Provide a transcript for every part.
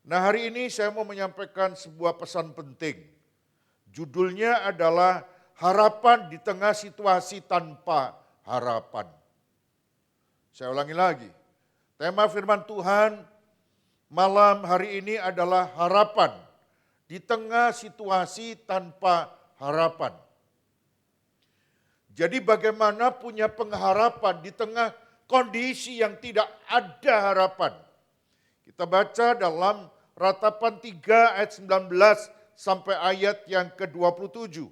Nah, hari ini saya mau menyampaikan sebuah pesan penting. Judulnya adalah harapan di tengah situasi tanpa harapan. Saya ulangi lagi. Tema firman Tuhan malam hari ini adalah harapan di tengah situasi tanpa harapan. Jadi bagaimana punya pengharapan di tengah kondisi yang tidak ada harapan. Kita baca dalam Ratapan 3 ayat 19 sampai ayat yang ke-27.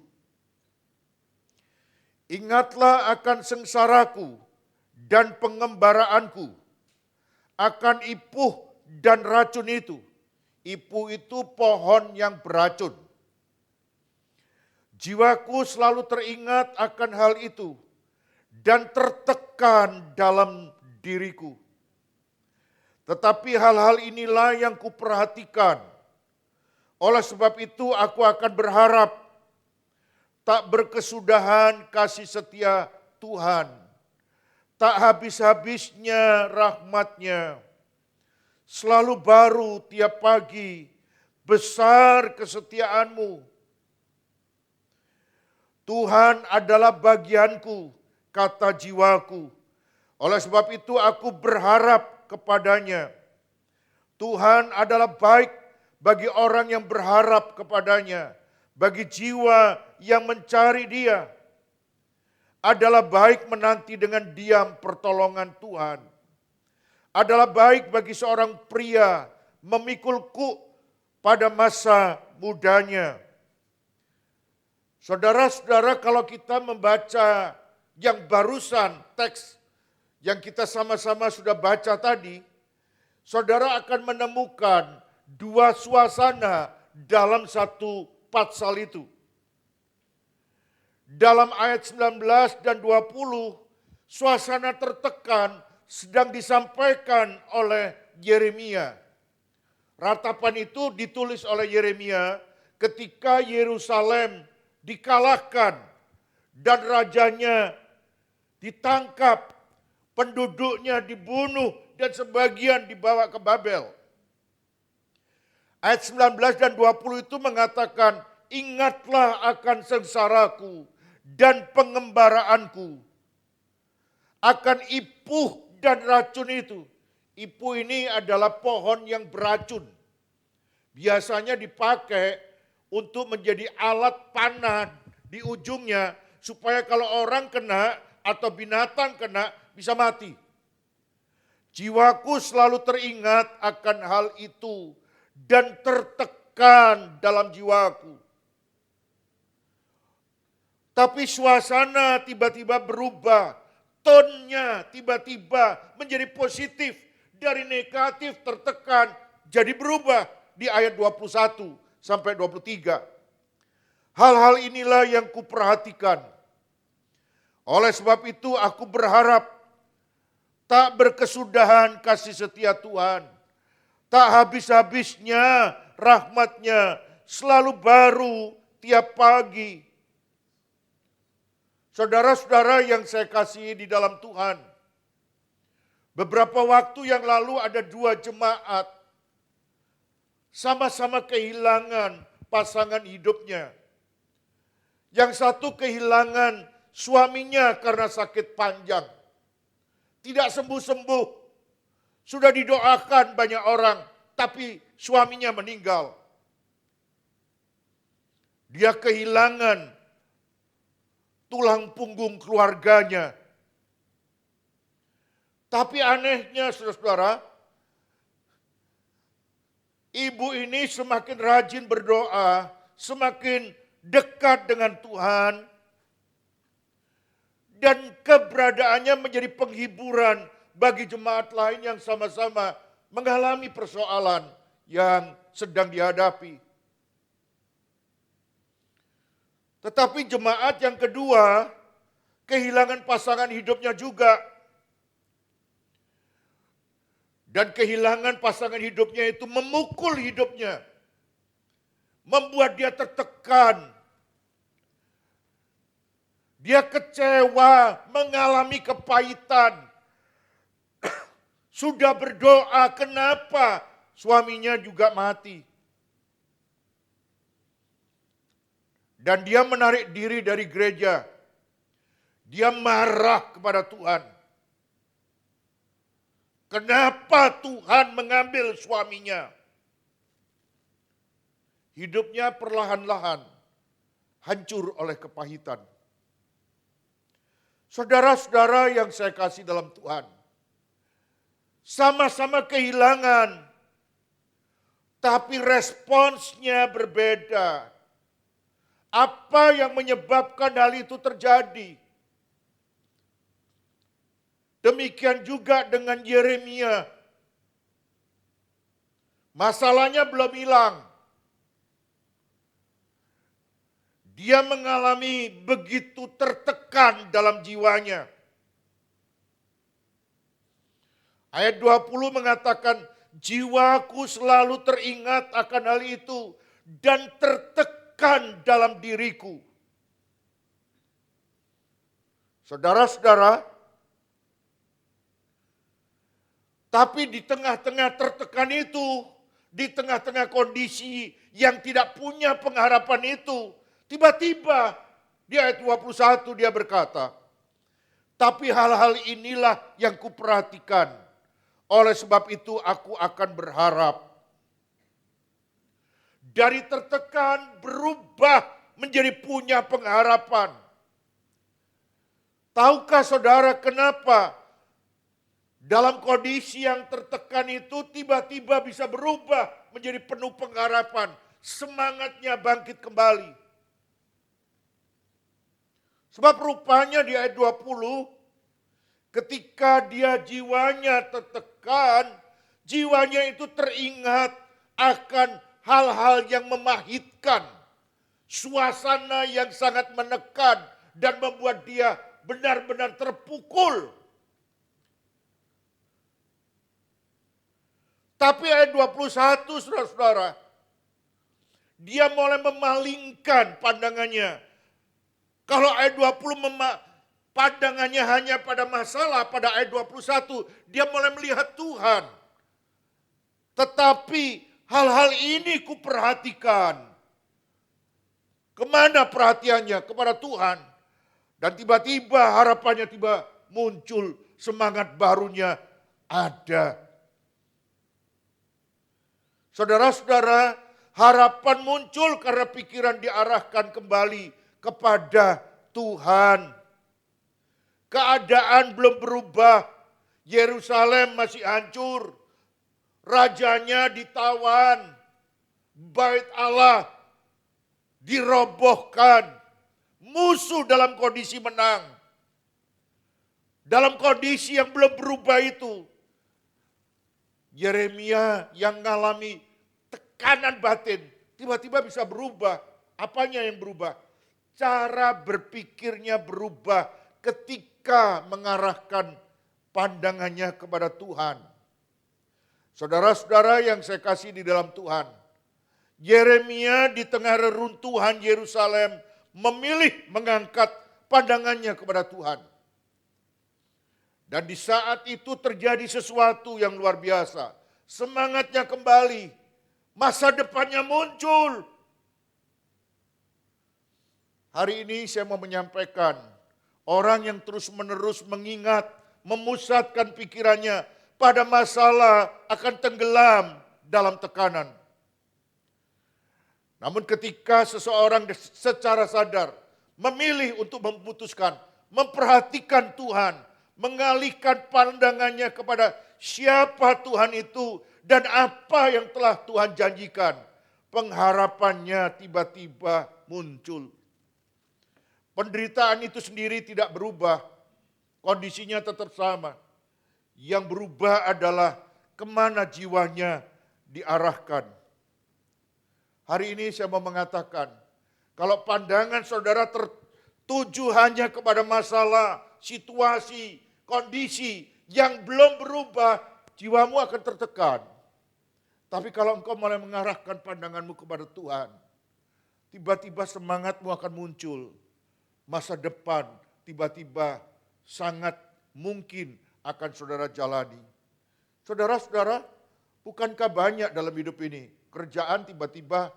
Ingatlah akan sengsaraku dan pengembaraanku, akan ipuh dan racun itu. Ipuh itu pohon yang beracun. Jiwaku selalu teringat akan hal itu dan tertekan dalam diriku. Tetapi hal-hal inilah yang kuperhatikan. Oleh sebab itu aku akan berharap tak berkesudahan kasih setia Tuhan. Tak habis-habisnya rahmat-Nya. Selalu baru tiap pagi, besar kesetiaan-Mu. Tuhan adalah bagianku, kata jiwaku. Oleh sebab itu aku berharap kepadanya. Tuhan adalah baik bagi orang yang berharap kepadanya, bagi jiwa yang mencari Dia. Adalah baik menanti dengan diam pertolongan Tuhan. Adalah baik bagi seorang pria memikul kuk pada masa mudanya. Saudara-saudara, kalau kita membaca yang barusan teks yang kita sama-sama sudah baca tadi, saudara akan menemukan dua suasana dalam satu pasal itu. Dalam ayat 19 dan 20, suasana tertekan sedang disampaikan oleh Yeremia. Ratapan itu ditulis oleh Yeremia ketika Yerusalem dikalahkan dan rajanya ditangkap, penduduknya dibunuh dan sebagian dibawa ke Babel. Ayat 19 dan 20 itu mengatakan, ingatlah akan sengsaraku dan pengembaraanku, akan ipuh dan racun itu. Ipuh ini adalah pohon yang beracun. Biasanya dipakai untuk menjadi alat panah di ujungnya, supaya kalau orang kena atau binatang kena bisa mati. Jiwaku selalu teringat akan hal itu dan tertekan dalam jiwaku. Tapi suasana tiba-tiba berubah, tonnya tiba-tiba menjadi positif, dari negatif tertekan jadi berubah di ayat 21 sampai 23. Hal-hal inilah yang kuperhatikan. Oleh sebab itu aku berharap tak berkesudahan kasih setia Tuhan. Tak habis-habisnya rahmat-Nya, selalu baru tiap pagi. Saudara-saudara yang saya kasihi di dalam Tuhan, beberapa waktu yang lalu ada dua jemaat sama-sama kehilangan pasangan hidupnya. Yang satu kehilangan suaminya karena sakit panjang. Tidak sembuh-sembuh. Sudah didoakan banyak orang, tapi suaminya meninggal. Dia kehilangan tulang punggung keluarganya. Tapi anehnya saudara-saudara, ibu ini semakin rajin berdoa, semakin dekat dengan Tuhan, dan keberadaannya menjadi penghiburan bagi jemaat lain yang sama-sama mengalami persoalan yang sedang dihadapi. Tetapi jemaat yang kedua kehilangan pasangan hidupnya juga. Dan kehilangan pasangan hidupnya itu memukul hidupnya. Membuat dia tertekan. Dia kecewa, mengalami kepahitan. Sudah berdoa, kenapa suaminya juga mati. Dan dia menarik diri dari gereja. Dia marah kepada Tuhan. Kenapa Tuhan mengambil suaminya? Hidupnya perlahan-lahan hancur oleh kepahitan. Saudara-saudara yang saya kasih dalam Tuhan, sama-sama kehilangan, tapi responsnya berbeda. Apa yang menyebabkan hal itu terjadi? Demikian juga dengan Yeremia. Masalahnya belum hilang. Dia mengalami begitu tertekan dalam jiwanya. Ayat 20 mengatakan, jiwaku selalu teringat akan hal itu dan tertekan dalam diriku. Saudara-saudara, tapi di tengah-tengah tertekan itu, di tengah-tengah kondisi yang tidak punya pengharapan itu, tiba-tiba di ayat 21 dia berkata, tapi hal-hal inilah yang kuperhatikan. Oleh sebab itu aku akan berharap. Dari tertekan berubah menjadi punya pengharapan. Tahukah saudara kenapa dalam kondisi yang tertekan itu tiba-tiba bisa berubah menjadi penuh pengharapan. Semangatnya bangkit kembali. Sebab rupanya di ayat 20, ketika dia jiwanya tertekan, jiwanya itu teringat akan hal-hal yang memahitkan. Suasana yang sangat menekan dan membuat dia benar-benar terpukul. Tapi ayat 21 saudara-saudara, dia mulai memalingkan pandangannya. Kalau ayat 20 pandangannya hanya pada masalah, pada ayat 21 dia mulai melihat Tuhan. Tetapi hal-hal ini kuperhatikan. Kemana perhatiannya? Kepada Tuhan. Dan tiba-tiba harapannya tiba muncul, semangat barunya ada. Saudara-saudara, harapan muncul karena pikiran diarahkan kembali kepada Tuhan. Keadaan belum berubah. Yerusalem masih hancur. Rajanya ditawan. Bait Allah dirobohkan. Musuh dalam kondisi menang. Dalam kondisi yang belum berubah itu, Yeremia yang mengalami tekanan batin tiba-tiba bisa berubah. Apanya yang berubah? Cara berpikirnya berubah ketika mengarahkan pandangannya kepada Tuhan. Saudara-saudara yang saya kasih di dalam Tuhan, Yeremia di tengah reruntuhan Yerusalem memilih mengangkat pandangannya kepada Tuhan. Dan di saat itu terjadi sesuatu yang luar biasa. Semangatnya kembali, masa depannya muncul. Hari ini saya mau menyampaikan, orang yang terus-menerus mengingat, memusatkan pikirannya pada masalah akan tenggelam dalam tekanan. Namun ketika seseorang secara sadar memilih untuk memutuskan, memperhatikan Tuhan, mengalihkan pandangannya kepada siapa Tuhan itu dan apa yang telah Tuhan janjikan, pengharapannya tiba-tiba muncul. Penderitaan itu sendiri tidak berubah, kondisinya tetap sama. Yang berubah adalah kemana jiwanya diarahkan. Hari ini saya mau mengatakan, kalau pandangan saudara tertuju hanya kepada masalah, situasi, kondisi yang belum berubah, jiwamu akan tertekan. Tapi kalau engkau mulai mengarahkan pandanganmu kepada Tuhan, tiba-tiba semangatmu akan muncul. Masa depan tiba-tiba sangat mungkin akan saudara jalani. Saudara-saudara, Bukankah banyak dalam hidup ini, kerjaan tiba-tiba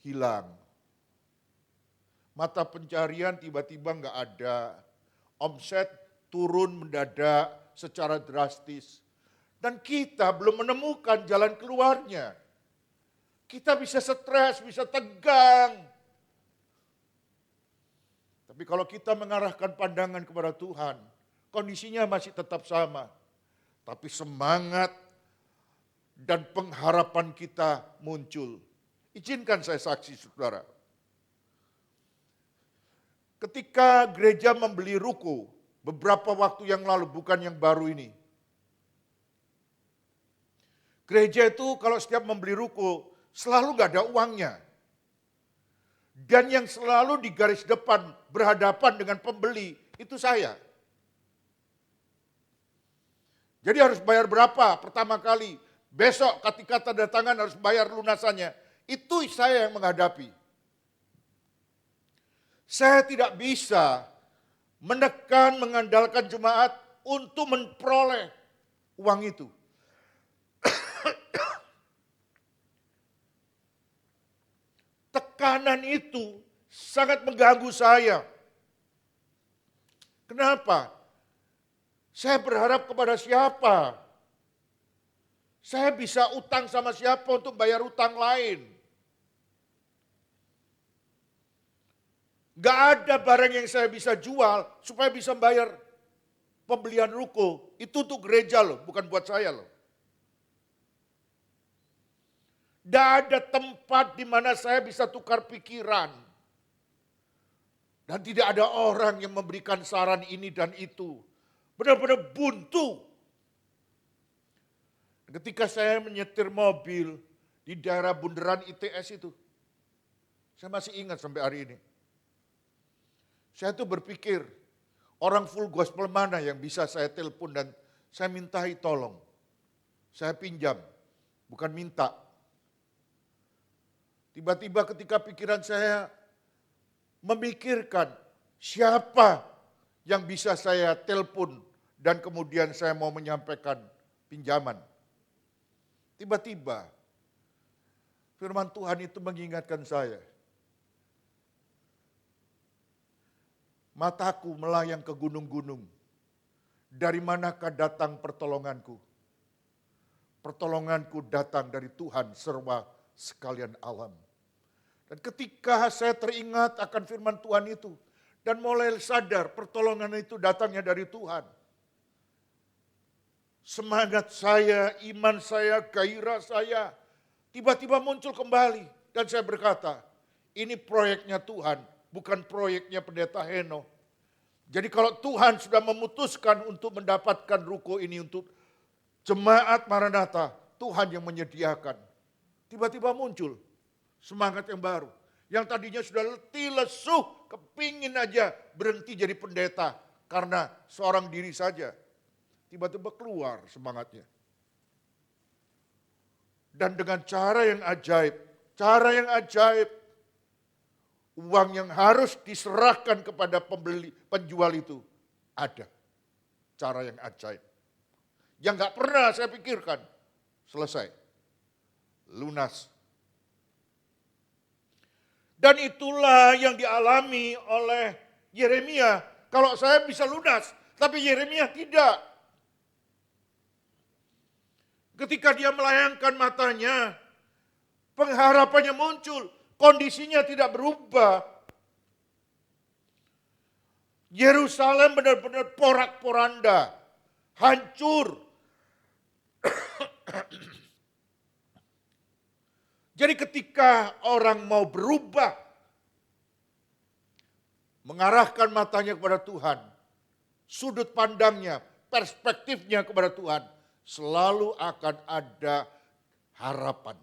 hilang. Mata pencarian tiba-tiba nggak ada. Omset turun mendadak secara drastis. Dan kita belum menemukan jalan keluarnya. Kita bisa stres, bisa tegang. Tapi kalau kita mengarahkan pandangan kepada Tuhan, kondisinya masih tetap sama. Tapi semangat dan pengharapan kita muncul. Izinkan saya saksi, saudara. Ketika gereja membeli ruko, beberapa waktu yang lalu, bukan yang baru ini. Gereja itu kalau setiap membeli ruko, selalu gak ada uangnya. Dan yang selalu di garis depan berhadapan dengan pembeli, itu saya. Jadi harus bayar berapa pertama kali. Besok ketika tanda tangan harus bayar lunasannya. Itu saya yang menghadapi. Saya tidak bisa menekan, mengandalkan jemaat untuk memperoleh uang itu. Tekanan itu sangat mengganggu saya. Kenapa? Saya berharap kepada siapa? Saya bisa utang sama siapa untuk bayar utang lain? Gak ada barang yang saya bisa jual supaya bisa bayar pembelian ruko. Itu untuk gereja loh, bukan buat saya loh. Gak ada tempat di mana saya bisa tukar pikiran. Dan tidak ada orang yang memberikan saran ini dan itu. Benar-benar buntu. Ketika saya menyetir mobil di daerah bundaran ITS itu. Saya masih ingat sampai hari ini. Saya tuh berpikir, orang full gospel mana yang bisa saya telepon dan saya mintai tolong. Saya pinjam, bukan minta. Tiba-tiba ketika pikiran saya memikirkan siapa yang bisa saya telepon dan kemudian saya mau menyampaikan pinjaman. Tiba-tiba firman Tuhan itu mengingatkan saya. Mataku melayang ke gunung-gunung. Dari manakah datang pertolonganku? Pertolonganku datang dari Tuhan serba sekalian alam. Dan ketika saya teringat akan firman Tuhan itu, dan mulai sadar pertolongan itu datangnya dari Tuhan. Semangat saya, iman saya, gairah saya, tiba-tiba muncul kembali. Dan saya berkata, ini proyeknya Tuhan, bukan proyeknya Pendeta Heno. Jadi kalau Tuhan sudah memutuskan untuk mendapatkan ruko ini untuk jemaat Maranatha, Tuhan yang menyediakan. Tiba-tiba muncul semangat yang baru. Yang tadinya sudah letih, lesuh, kepingin aja berhenti jadi pendeta. Karena seorang diri saja. Tiba-tiba keluar semangatnya. Dan dengan cara yang ajaib, uang yang harus diserahkan kepada penjual itu ada. Cara yang ajaib. Yang gak pernah saya pikirkan. Selesai. Lunas. Dan itulah yang dialami oleh Yeremia. Kalau saya bisa lunas, tapi Yeremia tidak. Ketika dia melayangkan matanya, pengharapannya muncul, kondisinya tidak berubah. Yerusalem benar-benar porak-poranda, hancur. Jadi ketika orang mau berubah, mengarahkan matanya kepada Tuhan, sudut pandangnya, perspektifnya kepada Tuhan, selalu akan ada harapan.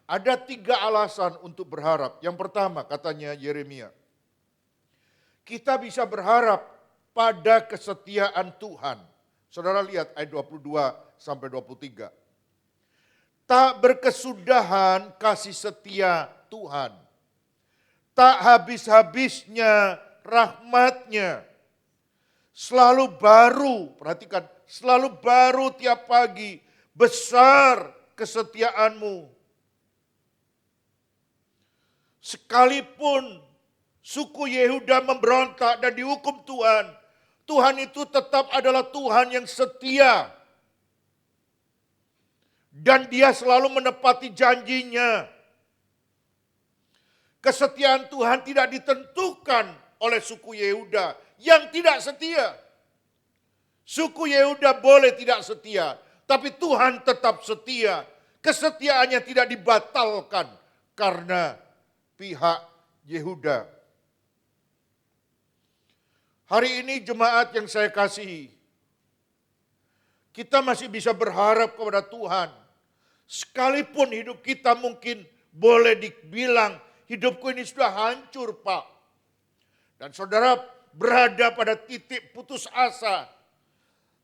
Ada 3 alasan untuk berharap. Yang pertama katanya Yeremia, kita bisa berharap pada kesetiaan Tuhan. Saudara lihat ayat 22 sampai 23. Tak berkesudahan kasih setia Tuhan. Tak habis-habisnya rahmatnya. Selalu baru, perhatikan, selalu baru tiap pagi. Besar kesetiaanmu. Sekalipun suku Yehuda memberontak dan dihukum Tuhan, Tuhan itu tetap adalah Tuhan yang setia. Dan dia selalu menepati janjinya. Kesetiaan Tuhan tidak ditentukan oleh suku Yehuda yang tidak setia. Suku Yehuda boleh tidak setia, tapi Tuhan tetap setia. Kesetiaannya tidak dibatalkan karena pihak Yehuda. Hari ini jemaat yang saya kasihi, kita masih bisa berharap kepada Tuhan. Sekalipun hidup kita mungkin boleh dibilang, hidupku ini sudah hancur, Pak. Dan saudara berada pada titik putus asa.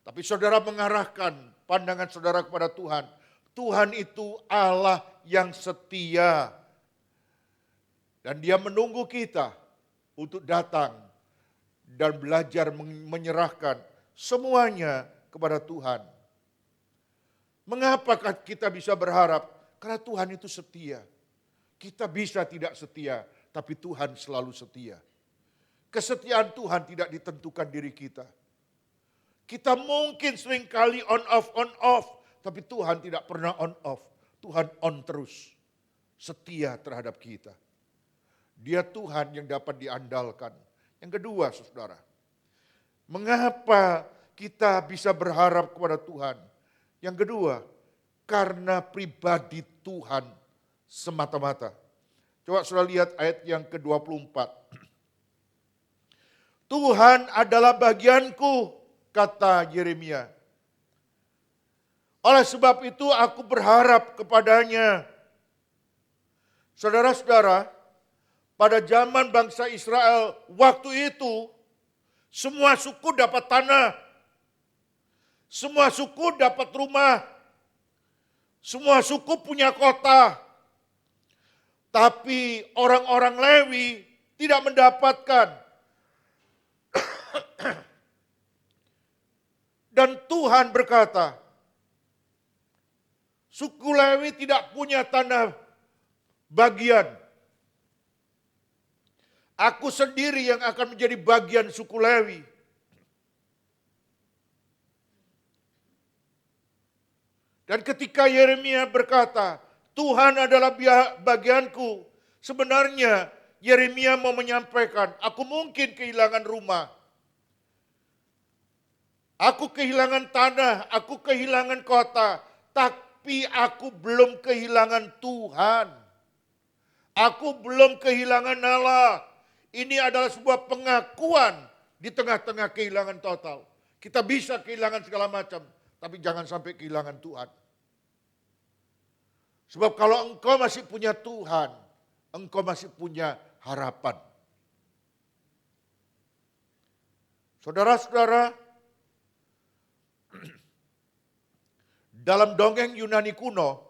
Tapi saudara mengarahkan pandangan saudara kepada Tuhan. Tuhan itu Allah yang setia. Dan dia menunggu kita untuk datang dan belajar menyerahkan semuanya kepada Tuhan. Mengapakah kita bisa berharap? Karena Tuhan itu setia. Kita bisa tidak setia, tapi Tuhan selalu setia. Kesetiaan Tuhan tidak ditentukan diri kita. Kita mungkin seringkali on off, tapi Tuhan tidak pernah on off. Tuhan on terus, setia terhadap kita. Dia Tuhan yang dapat diandalkan. Yang kedua, saudara, mengapa kita bisa berharap kepada Tuhan? Yang kedua, karena pribadi Tuhan semata-mata. Coba saudara lihat ayat yang ke-24. Tuhan adalah bagianku, kata Yeremia. Oleh sebab itu aku berharap kepadanya. Saudara-saudara, pada zaman bangsa Israel waktu itu, semua suku dapat tanah. Semua suku dapat rumah. Semua suku punya kota. Tapi orang-orang Lewi tidak mendapatkan. Dan Tuhan berkata, suku Lewi tidak punya tanah bagian. Aku sendiri yang akan menjadi bagian suku Lewi. Dan ketika Yeremia berkata, Tuhan adalah bagianku. Sebenarnya Yeremia mau menyampaikan, aku mungkin kehilangan rumah. Aku kehilangan tanah, aku kehilangan kota. Tapi aku belum kehilangan Tuhan. Aku belum kehilangan Allah. Ini adalah sebuah pengakuan di tengah-tengah kehilangan total. Kita bisa kehilangan segala macam, tapi jangan sampai kehilangan Tuhan. Sebab kalau engkau masih punya Tuhan, engkau masih punya harapan. Saudara-saudara, dalam dongeng Yunani kuno,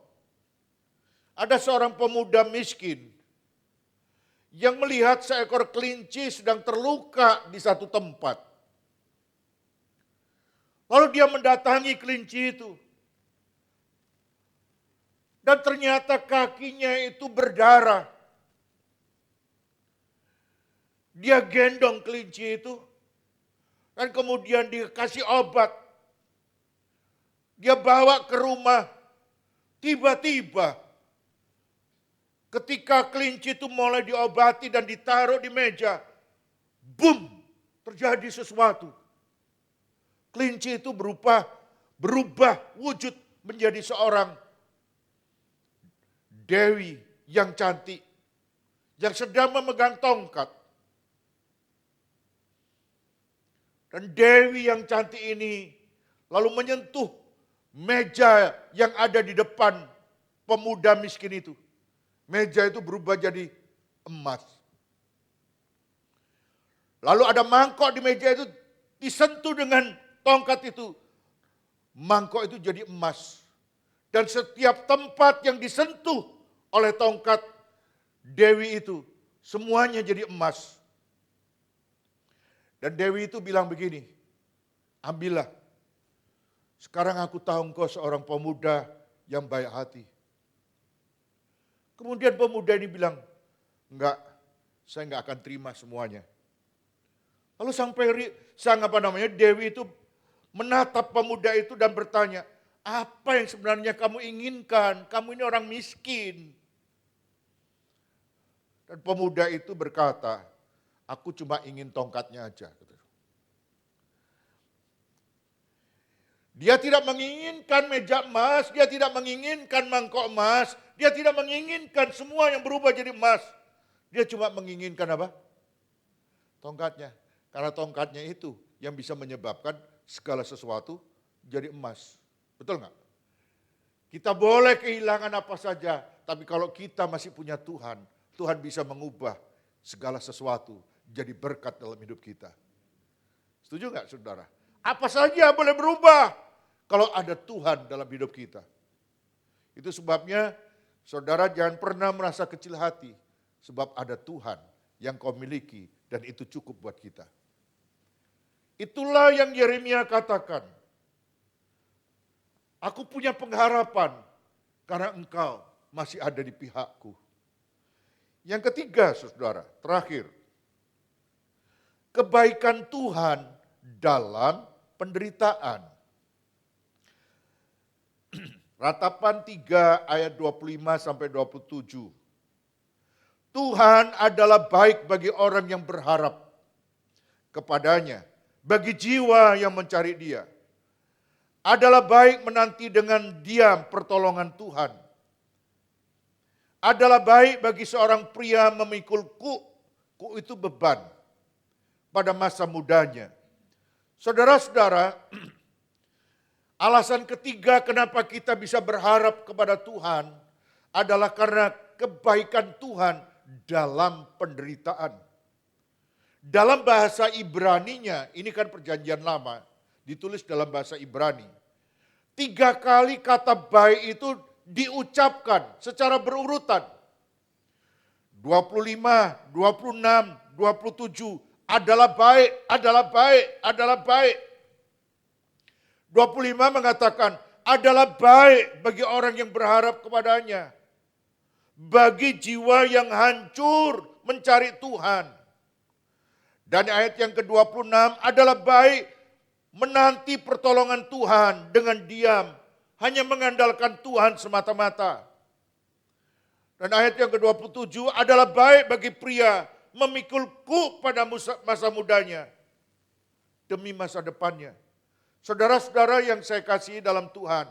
ada seorang pemuda miskin yang melihat seekor kelinci sedang terluka di satu tempat. Lalu dia mendatangi kelinci itu. Dan ternyata kakinya itu berdarah. Dia gendong kelinci itu. Dan kemudian dikasih obat. Dia bawa ke rumah. Tiba-tiba ketika kelinci itu mulai diobati dan ditaruh di meja. Boom! Terjadi sesuatu. Kelinci itu berubah wujud menjadi seorang dewi yang cantik, yang sedang memegang tongkat. Dan dewi yang cantik ini lalu menyentuh meja yang ada di depan pemuda miskin itu. Meja itu berubah jadi emas. Lalu ada mangkok di meja itu disentuh dengan tongkat itu. Mangkok itu jadi emas. Dan setiap tempat yang disentuh oleh tongkat dewi itu, semuanya jadi emas. Dan dewi itu bilang begini, ambillah, Sekarang aku tahu engkau seorang pemuda yang baik hati. Kemudian pemuda ini bilang, enggak, saya enggak akan terima semuanya. Lalu Dewi itu menatap pemuda itu dan bertanya, apa yang sebenarnya kamu inginkan? Kamu ini orang miskin. Dan pemuda itu berkata, aku cuma ingin tongkatnya aja. Dia tidak menginginkan meja emas, dia tidak menginginkan mangkok emas, dia tidak menginginkan semua yang berubah jadi emas. Dia cuma menginginkan apa? Tongkatnya. Karena tongkatnya itu yang bisa menyebabkan segala sesuatu jadi emas. Betul nggak? Kita boleh kehilangan apa saja, tapi kalau kita masih punya Tuhan, Tuhan bisa mengubah segala sesuatu jadi berkat dalam hidup kita. Setuju nggak saudara? Apa saja boleh berubah kalau ada Tuhan dalam hidup kita. Itu sebabnya saudara jangan pernah merasa kecil hati, sebab ada Tuhan yang kau miliki dan itu cukup buat kita. Itulah yang Yeremia katakan. Aku punya pengharapan karena engkau masih ada di pihakku. Yang ketiga, saudara, terakhir. Kebaikan Tuhan dalam penderitaan. Ratapan 3 ayat 25 sampai 27. Tuhan adalah baik bagi orang yang berharap kepadanya, bagi jiwa yang mencari Dia. Adalah baik menanti dengan diam pertolongan Tuhan. Adalah baik bagi seorang pria memikul kuk itu beban pada masa mudanya. Saudara-saudara, alasan ketiga kenapa kita bisa berharap kepada Tuhan adalah karena kebaikan Tuhan dalam penderitaan. Dalam bahasa Ibraninya, ini kan perjanjian lama, ditulis dalam bahasa Ibrani. 3 kali kata baik itu diucapkan secara berurutan. 25, 26, 27, adalah baik, adalah baik, adalah baik. 25 mengatakan, adalah baik bagi orang yang berharap kepadanya. Bagi jiwa yang hancur mencari Tuhan. Dan ayat yang ke-26 adalah baik menanti pertolongan Tuhan dengan diam. Hanya mengandalkan Tuhan semata-mata. Dan ayat yang ke-27 adalah baik bagi pria memikul kuk pada masa mudanya. Demi masa depannya. Saudara-saudara yang saya kasihi dalam Tuhan.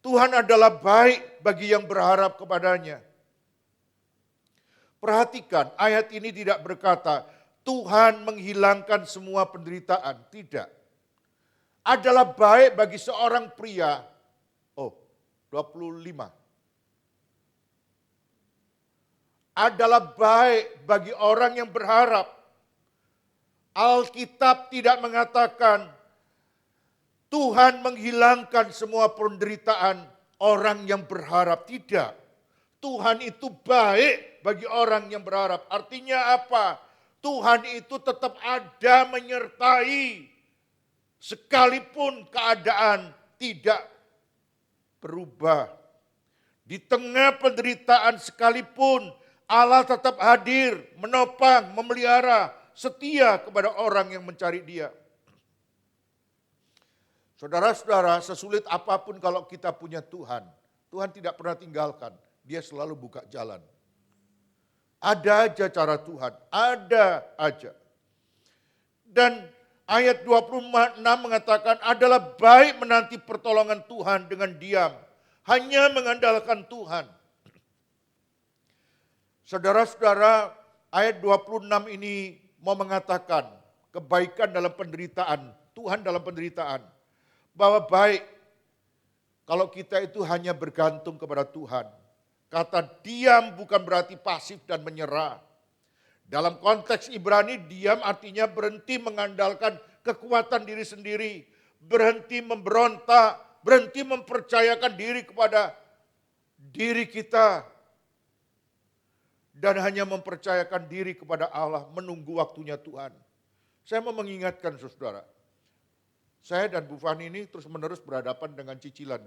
Tuhan adalah baik bagi yang berharap kepadanya. Perhatikan, ayat ini tidak berkata, Tuhan menghilangkan semua penderitaan. Tidak. Adalah baik bagi seorang pria. 25. Adalah baik bagi orang yang berharap. Alkitab tidak mengatakan Tuhan menghilangkan semua penderitaan orang yang berharap. Tidak. Tuhan itu baik bagi orang yang berharap. Artinya apa? Tuhan itu tetap ada menyertai. Sekalipun keadaan tidak berubah. Di tengah penderitaan sekalipun Allah tetap hadir, menopang, memelihara, setia kepada orang yang mencari Dia. Saudara-saudara, sesulit apapun kalau kita punya Tuhan, Tuhan tidak pernah tinggalkan. Dia selalu buka jalan. Ada aja cara Tuhan, ada aja. Dan ayat 26 mengatakan adalah baik menanti pertolongan Tuhan dengan diam. Hanya mengandalkan Tuhan. Saudara-saudara, ayat 26 ini mau mengatakan kebaikan dalam penderitaan, Tuhan dalam penderitaan. Bahwa baik kalau kita itu hanya bergantung kepada Tuhan. Kata diam bukan berarti pasif dan menyerah. Dalam konteks Ibrani, diam artinya berhenti mengandalkan kekuatan diri sendiri. Berhenti memberontak, berhenti mempercayakan diri kepada diri kita. Dan hanya mempercayakan diri kepada Allah, menunggu waktunya Tuhan. Saya mau mengingatkan saudara, Saya dan Bu Fani ini terus-menerus berhadapan dengan cicilan.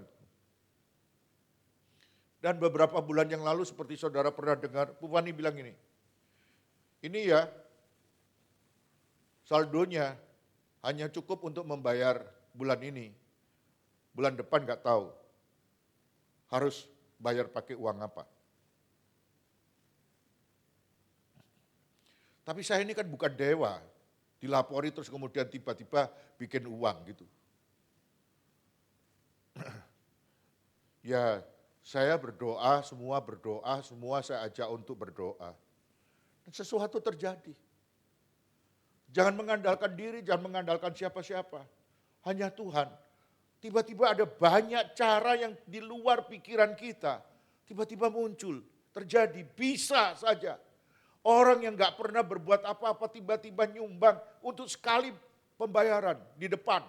Dan beberapa bulan yang lalu seperti saudara pernah dengar, Bu Fani bilang ini ya saldonya hanya cukup untuk membayar bulan ini. Bulan depan nggak tahu harus bayar pakai uang apa. Tapi saya ini kan bukan dewa, dilapori terus kemudian tiba-tiba bikin uang gitu. Ya, saya berdoa, semua saya ajak untuk berdoa. Dan sesuatu terjadi. Jangan mengandalkan diri, jangan mengandalkan siapa-siapa. Hanya Tuhan. Tiba-tiba ada banyak cara yang di luar pikiran kita. Tiba-tiba muncul, terjadi, bisa saja. Orang yang gak pernah berbuat apa-apa tiba-tiba nyumbang untuk sekali pembayaran di depan.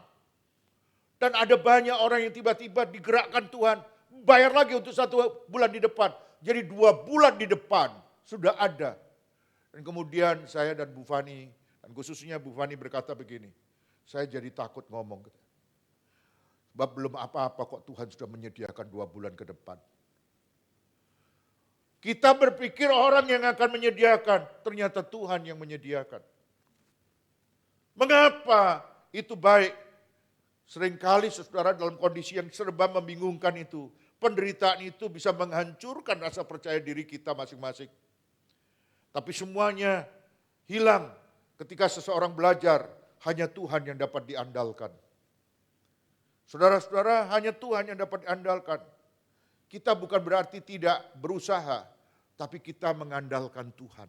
Dan ada banyak orang yang tiba-tiba digerakkan Tuhan, bayar lagi untuk 1 bulan di depan. Jadi 2 bulan di depan sudah ada. Dan kemudian saya dan Bu Fani, dan khususnya Bu Fani berkata begini, saya jadi takut ngomong. Sebab belum apa-apa kok Tuhan sudah menyediakan 2 bulan ke depan. Kita berpikir orang yang akan menyediakan, ternyata Tuhan yang menyediakan. Mengapa itu baik? Seringkali saudara dalam kondisi yang serba membingungkan itu, penderitaan itu bisa menghancurkan rasa percaya diri kita masing-masing. Tapi semuanya hilang ketika seseorang belajar, hanya Tuhan yang dapat diandalkan. Saudara-saudara, hanya Tuhan yang dapat diandalkan. Kita bukan berarti tidak berusaha, tapi kita mengandalkan Tuhan.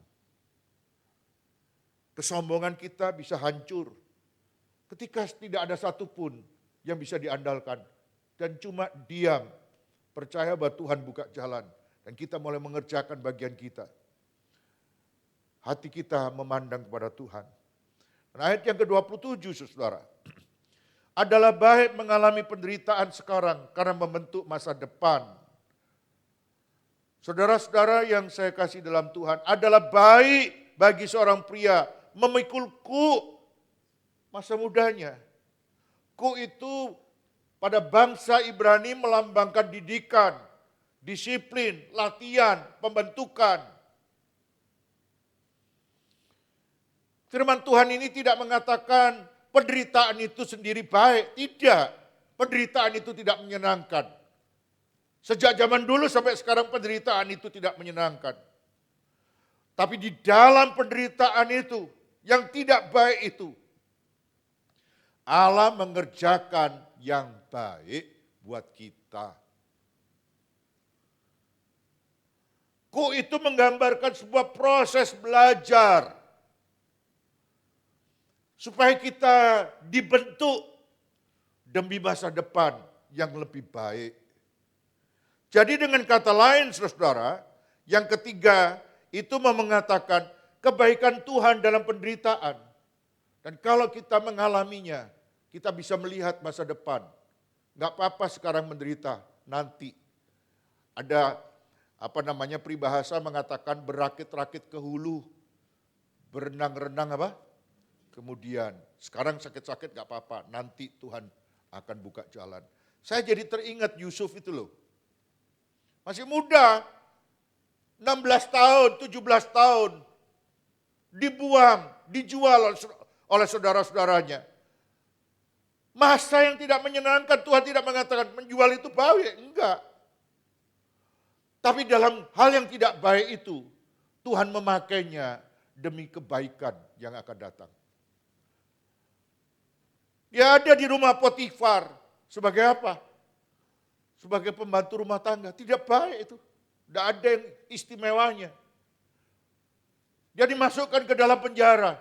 Kesombongan kita bisa hancur ketika tidak ada satupun yang bisa diandalkan. Dan cuma diam, percaya bahwa Tuhan buka jalan. Dan kita mulai mengerjakan bagian kita. Hati kita memandang kepada Tuhan. Dan ayat yang ke-27 saudara. Adalah baik mengalami penderitaan sekarang karena membentuk masa depan. Saudara-saudara yang saya kasih dalam Tuhan, adalah baik bagi seorang pria memikul ku masa mudanya. Ku itu pada bangsa Ibrani melambangkan didikan, disiplin, latihan, pembentukan. Firman Tuhan ini tidak mengatakan penderitaan itu sendiri baik. Tidak, penderitaan itu tidak menyenangkan. Sejak zaman dulu sampai sekarang penderitaan itu tidak menyenangkan. Tapi di dalam penderitaan itu, yang tidak baik itu, Allah mengerjakan yang baik buat kita. Ku itu menggambarkan sebuah proses belajar. Supaya kita dibentuk demi masa depan yang lebih baik. Jadi dengan kata lain saudara, yang ketiga itu mengatakan kebaikan Tuhan dalam penderitaan. Dan kalau kita mengalaminya, kita bisa melihat masa depan. Gak apa-apa sekarang menderita, nanti. Ada peribahasa mengatakan berakit-rakit ke hulu, berenang-renang kemudian. Sekarang sakit-sakit gak apa-apa, nanti Tuhan akan buka jalan. Saya jadi teringat Yusuf itu loh. Masih muda, 16 tahun, 17 tahun. Dibuang, dijual oleh saudara-saudaranya. Masa yang tidak menyenangkan, Tuhan tidak mengatakan menjual itu baik, enggak. Tapi dalam hal yang tidak baik itu, Tuhan memakainya demi kebaikan yang akan datang. Dia ada di rumah Potifar, sebagai apa? Sebagai pembantu rumah tangga, tidak baik itu. Tidak ada yang istimewanya. Dia dimasukkan ke dalam penjara.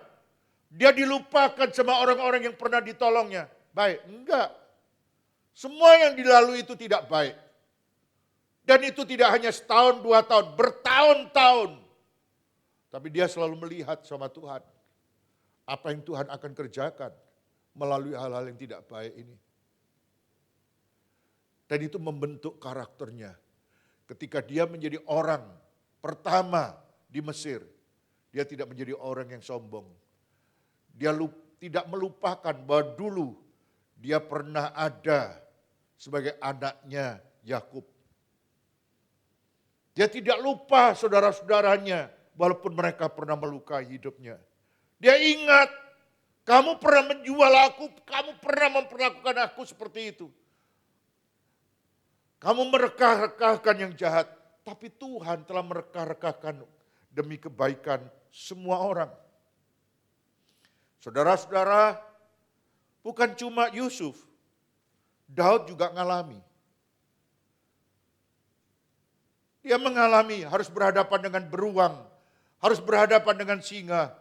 Dia dilupakan sama orang-orang yang pernah ditolongnya. Baik, enggak. Semua yang dilalui itu tidak baik. Dan itu tidak hanya setahun, 2 tahun, bertahun-tahun. Tapi dia selalu melihat sama Tuhan. Apa yang Tuhan akan kerjakan melalui hal-hal yang tidak baik ini. Dan itu membentuk karakternya. Ketika dia menjadi orang pertama di Mesir, dia tidak menjadi orang yang sombong. Dia tidak melupakan bahwa dulu Dia pernah ada sebagai anaknya Yakub. Dia tidak lupa saudara-saudaranya walaupun mereka pernah melukai hidupnya. Dia ingat, kamu pernah menjual aku, kamu pernah memperlakukan aku seperti itu. Kamu merekah-rekahkan yang jahat, tapi Tuhan telah merekah-rekahkan demi kebaikan semua orang. Saudara-saudara, bukan cuma Yusuf, Daud juga ngalami. Dia mengalami harus berhadapan dengan beruang, harus berhadapan dengan singa.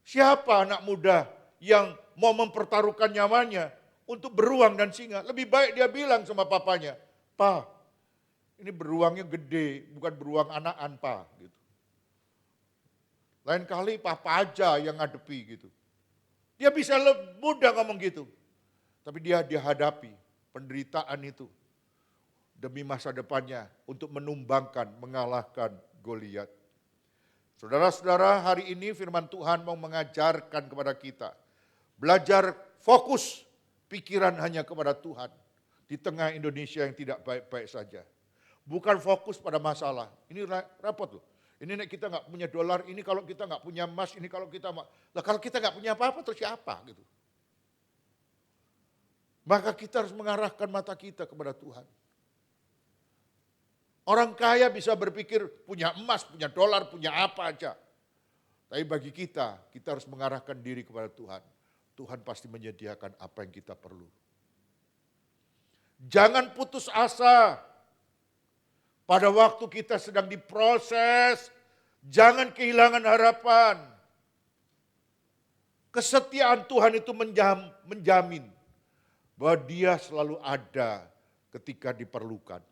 Siapa anak muda yang mau mempertaruhkan nyawanya untuk beruang dan singa? Lebih baik dia bilang sama papanya, "Pa, ini beruangnya gede, bukan beruang anakan, Pa." Gitu. Lain kali papa aja yang ngadepi gitu. Dia bisa mudah ngomong gitu. Tapi dia dihadapi penderitaan itu demi masa depannya untuk menumbangkan, mengalahkan Goliat. Saudara-saudara, hari ini firman Tuhan mau mengajarkan kepada kita. Belajar fokus pikiran hanya kepada Tuhan. Di tengah Indonesia yang tidak baik-baik saja. Bukan fokus pada masalah. Ini repot loh. Ini kita nggak punya dolar, ini kalau kita nggak punya emas, ini kalau kita nggak punya apa-apa terus siapa gitu. Maka kita harus mengarahkan mata kita kepada Tuhan. Orang kaya bisa berpikir punya emas, punya dolar, punya apa aja. Tapi bagi kita harus mengarahkan diri kepada Tuhan. Tuhan pasti menyediakan apa yang kita perlu. Jangan putus asa. Pada waktu kita sedang diproses, jangan kehilangan harapan. Kesetiaan Tuhan itu menjamin bahwa Dia selalu ada ketika diperlukan.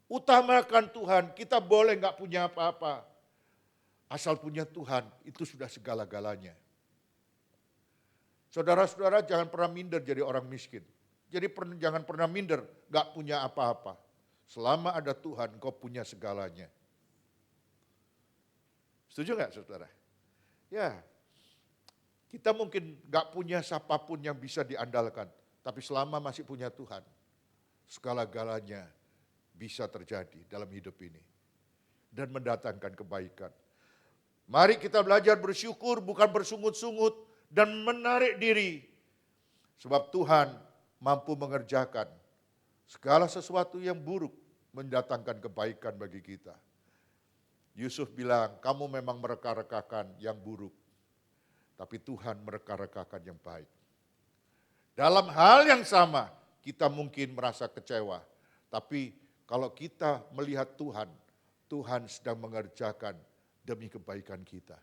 Utamakan Tuhan, kita boleh nggak punya apa-apa. Asal punya Tuhan, itu sudah segala-galanya. Saudara-saudara jangan pernah minder jadi orang miskin. Jadi jangan pernah minder nggak punya apa-apa. Selama ada Tuhan, kau punya segalanya. Setuju nggak saudara? Ya, kita mungkin nggak punya siapapun yang bisa diandalkan. Tapi selama masih punya Tuhan, segala-galanya bisa terjadi dalam hidup ini. Dan mendatangkan kebaikan. Mari kita belajar bersyukur, bukan bersungut-sungut dan menarik diri. Sebab Tuhan mampu mengerjakan segala sesuatu yang buruk mendatangkan kebaikan bagi kita. Yusuf bilang, kamu memang mereka-rekakan yang buruk. Tapi Tuhan mereka-rekakan yang baik. Dalam hal yang sama, kita mungkin merasa kecewa. Tapi kalau kita melihat Tuhan, Tuhan sedang mengerjakan demi kebaikan kita.